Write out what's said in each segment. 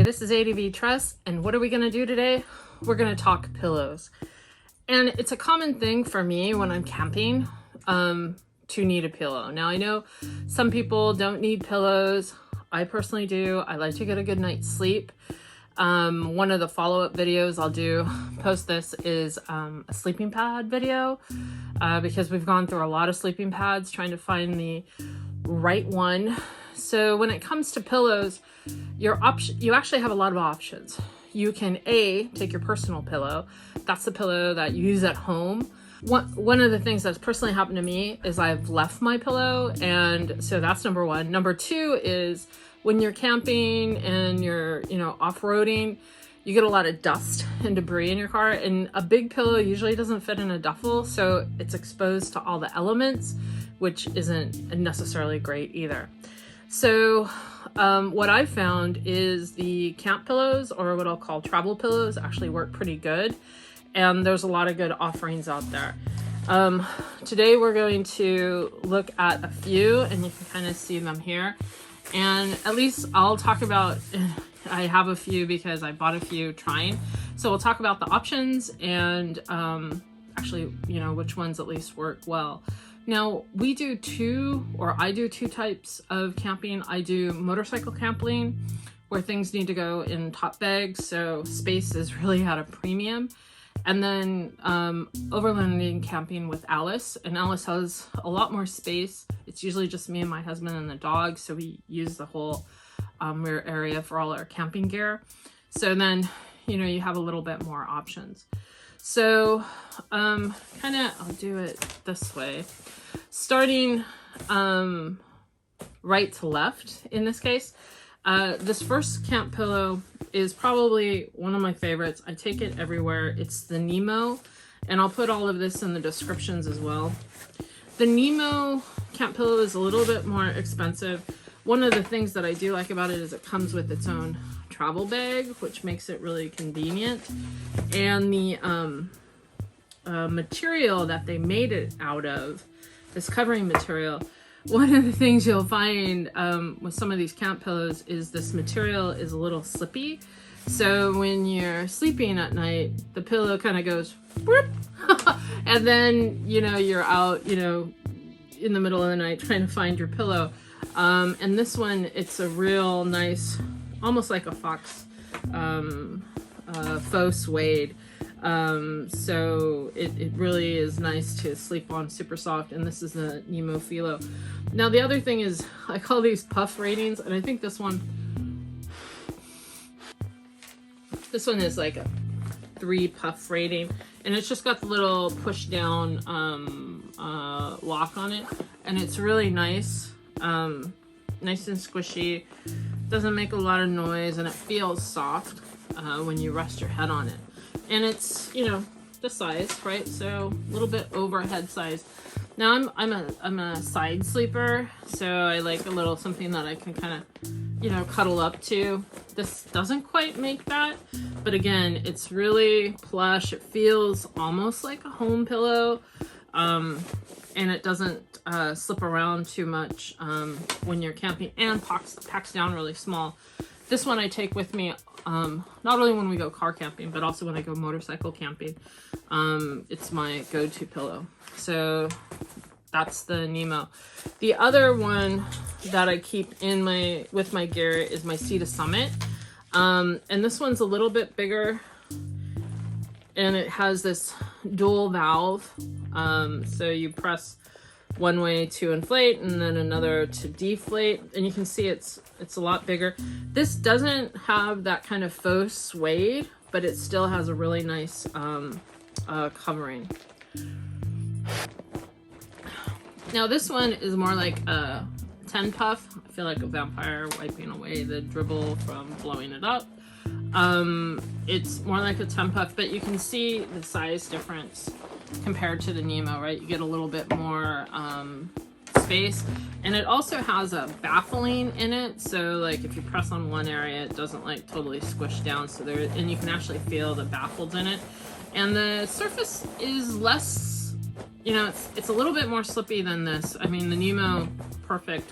this is ADV Trust, and what are we going to do today? We're going to talk pillows. And it's a common thing for me when I'm camping to need a pillow. Now, I know some people don't need pillows. I personally do. I like to get a good night's sleep. One of the follow-up videos I'll do post this is a sleeping pad video because we've gone through a lot of sleeping pads trying to find the right one. So when it comes to pillows, you actually have a lot of options. You can take your personal pillow. That's the pillow that you use at home. One of the things that's personally happened to me is I've left my pillow, and so that's number one. Number two is when you're camping and you're, off-roading, you get a lot of dust and debris in your car, and a big pillow usually doesn't fit in a duffel, so it's exposed to all the elements, which isn't necessarily great either. So what I've found is the camp pillows, or what I'll call travel pillows, actually work pretty good. And there's a lot of good offerings out there. Today we're going to look at a few, and you can kind of see them here. And at least I'll talk about, I have a few because I bought a few trying. So we'll talk about the options and actually, which ones at least work well. Now, I do two types of camping. I do motorcycle camping, where things need to go in top bags, so space is really at a premium. And then overlanding camping with Alice, and Alice has a lot more space. It's usually just me and my husband and the dog, so we use the whole rear area for all our camping gear. So then, you have a little bit more options. So I'll do it this way. Starting right to left in this case. This first camp pillow is probably one of my favorites. I take it everywhere. It's the Nemo, and I'll put all of this in the descriptions as well. The Nemo camp pillow is a little bit more expensive. One of the things that I do like about it is it comes with its own travel bag, which makes it really convenient. And the material that they made it out of, this covering material, one of the things you'll find with some of these camp pillows is this material is a little slippy. So when you're sleeping at night, the pillow kind of goes whoop, and then you're out in the middle of the night trying to find your pillow. And this one, it's a real nice, almost like a fox faux suede. So it really is nice to sleep on, super soft, and this is the Nemo Philo. Now the other thing is I call these puff ratings, and I think this one is like a 3 puff rating, and it's just got the little push down lock on it, and it's really nice, nice and squishy, doesn't make a lot of noise, and it feels soft when you rest your head on it. And it's, the size, right? So a little bit over head size. Now I'm a side sleeper, so I like a little something that I can kind of, cuddle up to. This doesn't quite make that, but again, it's really plush. It feels almost like a home pillow, and it doesn't slip around too much when you're camping, and packs down really small. This one I take with me not only when we go car camping, but also when I go motorcycle camping. It's my go-to pillow. So that's the Nemo. The other one that I keep with my gear is my Sea to Summit. And this one's a little bit bigger, and it has this dual valve. So you press one way to inflate and then another to deflate, and you can see it's a lot bigger. This doesn't have that kind of faux suede, but it still has a really nice covering. Now this one is more like a 10 puff. I feel like a vampire wiping away the dribble from blowing it up. It's more like a 10 puff, but you can see the size difference compared to the Nemo, right? You get a little bit more space, and it also has a baffling in it, so like if you press on one area, it doesn't like totally squish down, so and you can actually feel the baffles in it, and the surface is less, it's a little bit more slippy than this. I mean, the Nemo, perfect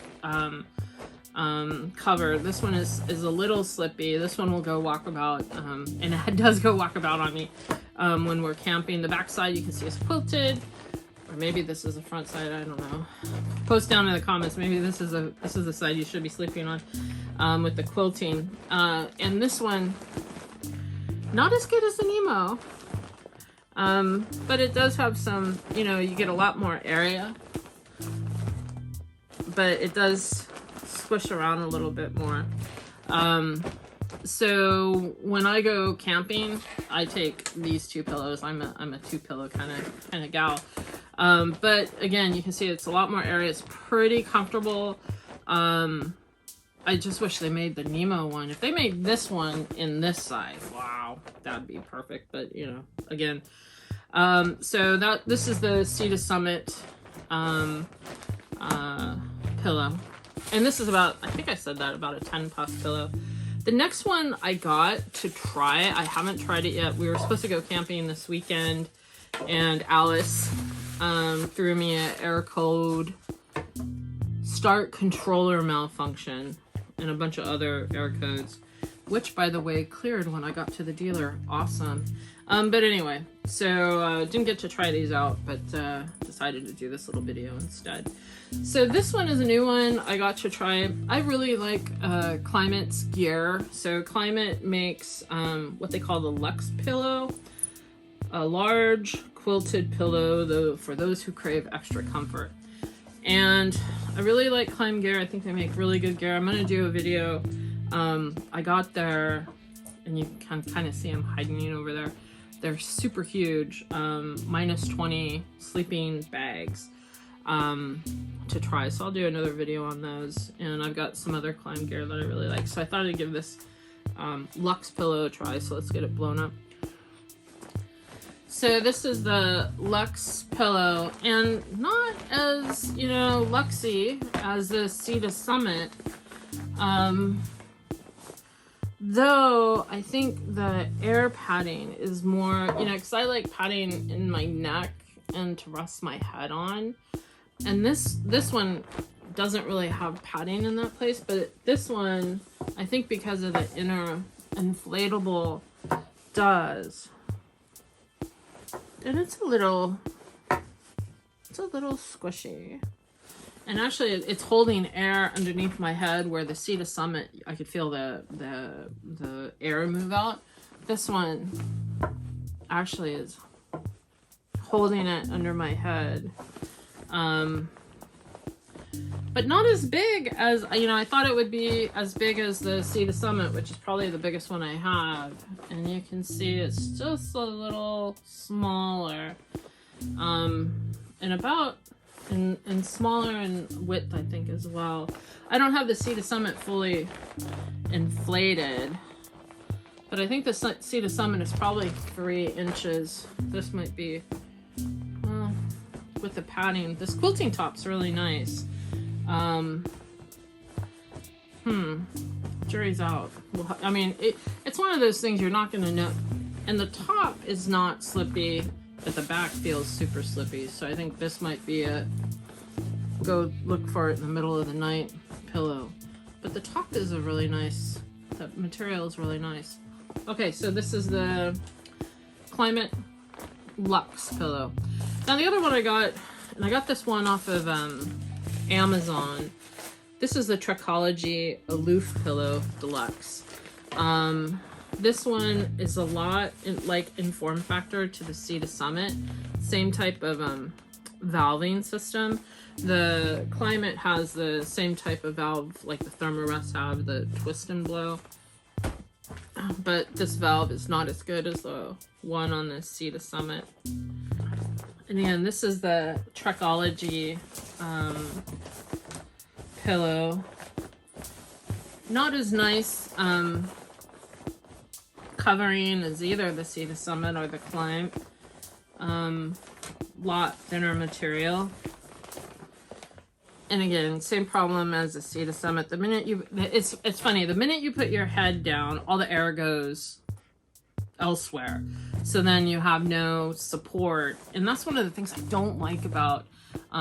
cover. This one is a little slippy. This one will go walkabout, and it does go walkabout on me when we're camping. The back side you can see is quilted, or maybe this is the front side. I don't know. Post down in the comments. Maybe this is the side you should be sleeping on with the quilting. And this one, not as good as the Nemo, but it does have some. You know, you get a lot more area, but it does squish around a little bit more. So when I go camping, I take these two pillows. I'm a two pillow kind of gal. But again, you can see it's a lot more area. It's pretty comfortable. I just wish they made the Nemo one. If they made this one in this size, wow, that'd be perfect. But you know, again, so this is the Sea to Summit pillow. And this is about, I think I said that, about a 10 puff pillow. The next one I got to try, I haven't tried it yet. We were supposed to go camping this weekend, and Alice threw me an error code, start controller malfunction, and a bunch of other error codes, which, by the way, cleared when I got to the dealer. Awesome. But anyway, so didn't get to try these out, but decided to do this little video instead. So this one is a new one I got to try. I really like Klymt's gear. So Klymt makes what they call the Lux Pillow, a large quilted pillow for those who crave extra comfort. And I really like Klymt gear. I think they make really good gear. I'm going to do a video. I got their, and you can kind of see them hiding over there. They're super huge, -20 sleeping bags to try. So I'll do another video on those. And I've got some other Klymt gear that I really like. So I thought I'd give this Lux Pillow a try. So let's get it blown up. So this is the Lux Pillow, and not as, you know, luxy as the Sea to Summit. Though I think the air padding is more, you know, because I like padding in my neck and to rest my head on. And this one doesn't really have padding in that place, but this one, I think because of the inner inflatable, does. And it's a little squishy. And actually, it's holding air underneath my head, where the Sea to Summit, I could feel the air move out. This one actually is holding it under my head. But not as big as, you know, I thought it would be as big as the Sea to Summit, which is probably the biggest one I have. And you can see it's just a little smaller. And about... And smaller in width, I think, as well. I don't have the Sea to Summit fully inflated, but I think the Sea to Summit is probably 3 inches. This might be, well, with the padding. This quilting top's really nice. Jury's out. Well, I mean, it's one of those things you're not going to know. And the top is not slippy, but the back feels super slippy. So I think this might be a go look for it in the middle of the night pillow. But the top is a really nice, the material is really nice. Okay, so this is the Klymt Lux Pillow. Now the other one I got, and I got this one off of Amazon. This is the Trekology Aloof Pillow Deluxe. This one is a lot in form factor to the Sea to Summit. Same type of valving system. The Klymt has the same type of valve like the Thermarest have, the twist and blow. But this valve is not as good as the one on the Sea to Summit. And again, this is the Trekology pillow. Not as nice covering as either the Sea to Summit or the Klymt. Lot thinner material. And again, same problem as the Sea to Summit. The minute you, it's funny, the minute you put your head down, all the air goes elsewhere. So then you have no support. And that's one of the things I don't like about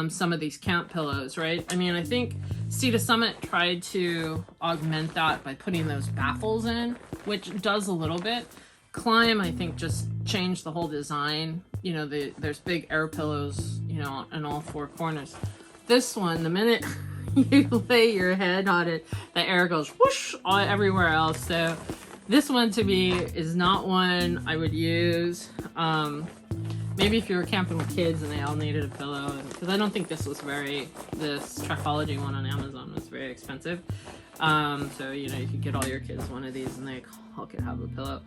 some of these camp pillows, right? I mean, I think Sea to Summit tried to augment that by putting those baffles in, which does a little bit. Klymt, I think, just changed the whole design. You know, there's big air pillows, you know, in all four corners. This one, the minute you lay your head on it, the air goes whoosh all everywhere else. So this one to me is not one I would use. Maybe if you were camping with kids and they all needed a pillow, because I don't think this Trekology one on Amazon was very expensive. So, you know, you could get all your kids one of these and they all could have a pillow.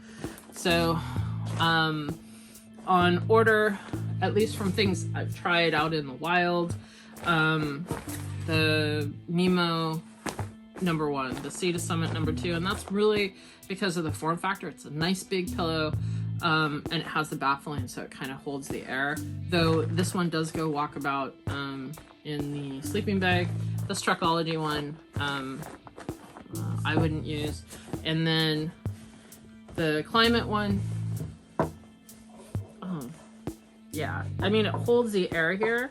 So, on order, at least from things I've tried out in the wild, the Nemo #1, the Sea to Summit #2, and that's really because of the form factor. It's a nice big pillow, and it has the baffling, so it kind of holds the air. Though this one does go walkabout in the sleeping bag. This Trekology one, I wouldn't use. And then the Klymt one, yeah, I mean, it holds the air here.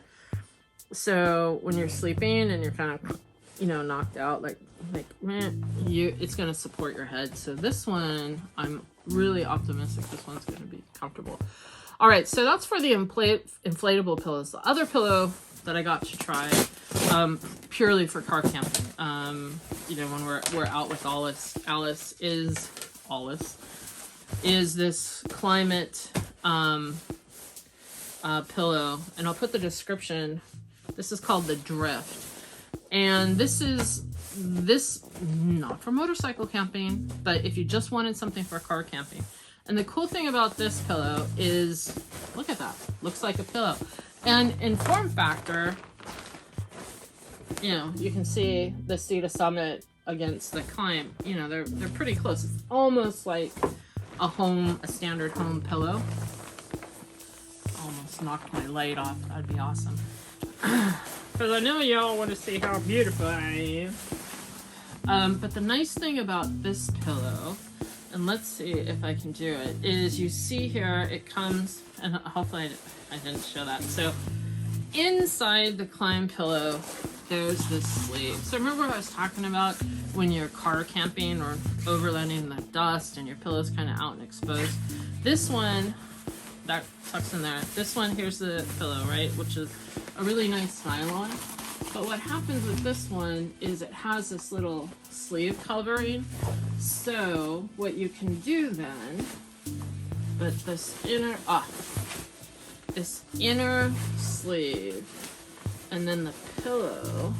So when you're sleeping and you're kind of, you know, knocked out, like it's going to support your head. So this one, I'm really optimistic this one's going to be comfortable. All right, so that's for the inflatable pillows. The other pillow that I got to try, purely for car camping, you know, when we're out with Alice is this Klymt pillow, and I'll put the description. This is called the Drift, and this not for motorcycle camping, but if you just wanted something for car camping. And the cool thing about this pillow is, look at that, looks like a pillow. And in form factor, you know, you can see the Sea to Summit against the Klymt. You know, they're pretty close. It's almost like a standard home pillow. Almost knocked my light off. That'd be awesome. Because I know y'all want to see how beautiful I am. But the nice thing about this pillow, and let's see if I can do it, is you see here it comes, and hopefully I didn't show that. So inside the Klymt pillow, there's this sleeve. So remember what I was talking about when you're car camping or overlanding the dust and your pillow's kind of out and exposed? This one, that tucks in there. This one, here's the pillow, right? Which is a really nice nylon. But what happens with this one is it has this little sleeve covering. So what you can do then, but this inner sleeve, and then the pillow,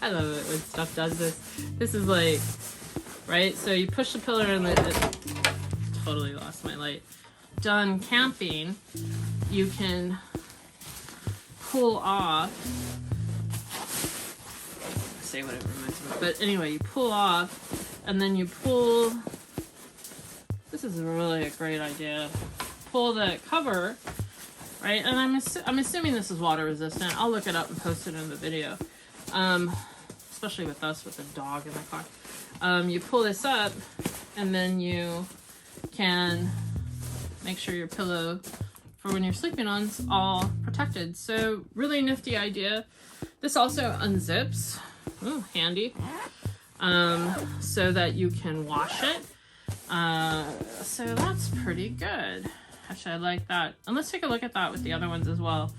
I love it when stuff does this. This is like, right? So you push the pillow and it totally lost my light. Done camping, you can pull off, say what it reminds me of, but anyway, you pull off and then you pull, this is really a great idea, pull the cover, right? And I'm assuming this is water resistant. I'll look it up and post it in the video, especially with us with the dog in the car. You pull this up and then you can make sure your pillow for when you're sleeping on is all protected. So really nifty idea. This also unzips, ooh, handy, so that you can wash it. So that's pretty good. Actually, I like that. And let's take a look at that with the other ones as well,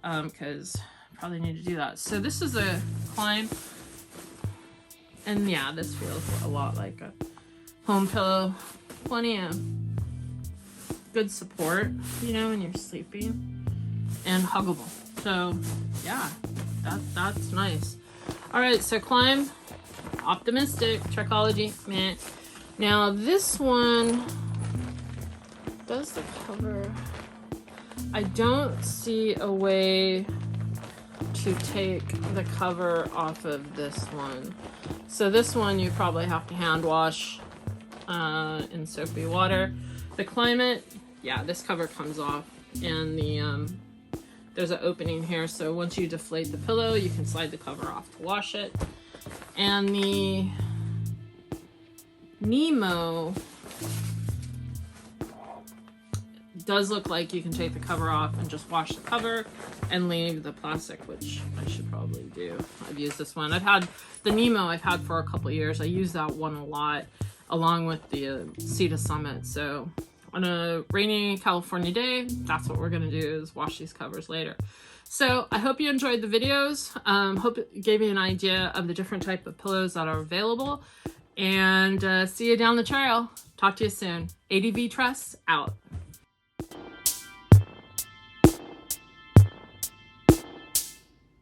because probably need to do that. So this is a Klymt, and yeah, this feels a lot like a home pillow. Plenty of good support, you know, when you're sleeping, and huggable. So yeah, that's nice. All right, so Klymt, optimistic. Trekology, meh. Now this one does the cover. I don't see a way to take the cover off of this one. So this one you probably have to hand wash in soapy water. The Klymt, yeah, this cover comes off, and the there's an opening here, so once you deflate the pillow, you can slide the cover off to wash it. And the Nemo, does look like you can take the cover off and just wash the cover and leave the plastic, which I should probably do. I've used this one. I've had the Nemo I've had for a couple years. I use that one a lot along with the Sea to Summit. So on a rainy California day, that's what we're gonna do, is wash these covers later. So I hope you enjoyed the videos. Hope it gave you an idea of the different type of pillows that are available. And see you down the trail. Talk to you soon. ADV Trust out.